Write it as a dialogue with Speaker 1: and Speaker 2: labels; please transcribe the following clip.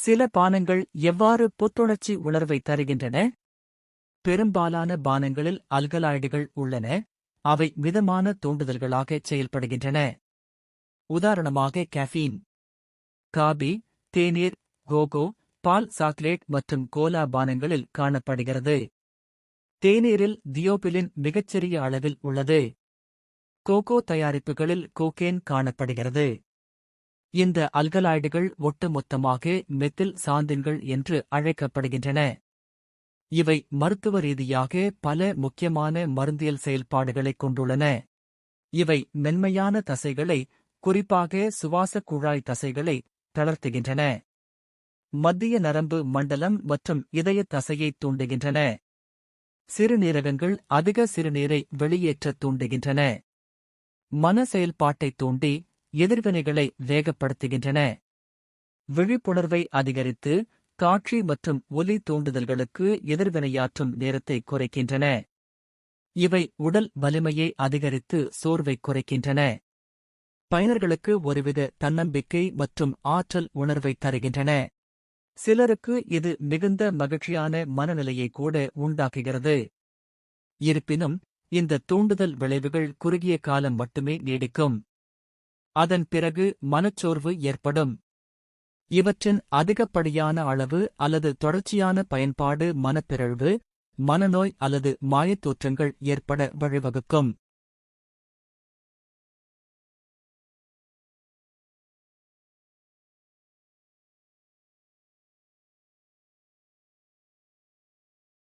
Speaker 1: சில பானங்கள் எவ்வாறு புத்துணர்ச்சி உணர்வை தருகின்றன? பெரும்பாலான பானங்களில் அல்கலாய்டுகள் உள்ளன, அவை மிதமான தூண்டுதல்களாக செயல்படுகின்றன. உதாரணமாக கேஃபீன். காபி, தேநீர், கோகோ, பால், சாக்லேட் மற்றும் கோலா பானங்களில் காணப்படுகிறது. தேநீரில் தியோபிலின் மிகச்சிறிய அளவில் உள்ளது. கோகோ தயாரிப்புகளில் கோகேன் காணப்படுகிறது. இந்த அல்கலாய்டுகள் ஒட்டுமொத்தமாக மெத்தில் சாந்தின்கள் என்று அழைக்கப்படுகின்றன. இவை மருத்துவ ரீதியாக பல முக்கியமான மருந்தியல் செயல்பாடுகளைக் கொண்டுள்ளன. இவை மென்மையான தசைகளை, குறிப்பாக சுவாசக் குழாய் தசைகளை, தளர்த்துகின்றன. மத்திய நரம்பு மண்டலம் மற்றும் இதய தசையைத் தூண்டுகின்றன. சிறுநீரகங்கள் அதிக சிறுநீரை வெளியேற்றத் தூண்டுகின்றன. மன செயல்பாட்டைத் தூண்டி, எதிர்வினைகளை வேகப்படுத்துகின்றன. விழிப்புணர்வை அதிகரித்து, காட்சி மற்றும் ஒலி தூண்டுதல்களுக்கு எதிர்வினையாற்றும் நேரத்தை குறைக்கின்றன. இவை உடல் வலிமையை அதிகரித்து சோர்வைக் குறைக்கின்றன. பயனர்களுக்கு ஒருவித தன்னம்பிக்கை மற்றும் ஆற்றல் உணர்வை தருகின்றன. சிலருக்கு இது மிகுந்த மகிழ்ச்சியான மனநிலையை கூட உண்டாக்குகிறது. இருப்பினும், இந்த தூண்டுதல் விளைவுகள் குறுகிய காலம் மட்டுமே நீடிக்கும். அதன் பிறகு மனச்சோர்வு ஏற்படும். இவற்றின் அதிகப்படியான அளவு அல்லது தொடர்ச்சியான பயன்பாடு மனப்பிறழ்வு, மனநோய் அல்லது மாயத்தோற்றங்கள் ஏற்பட வழிவகுக்கும்.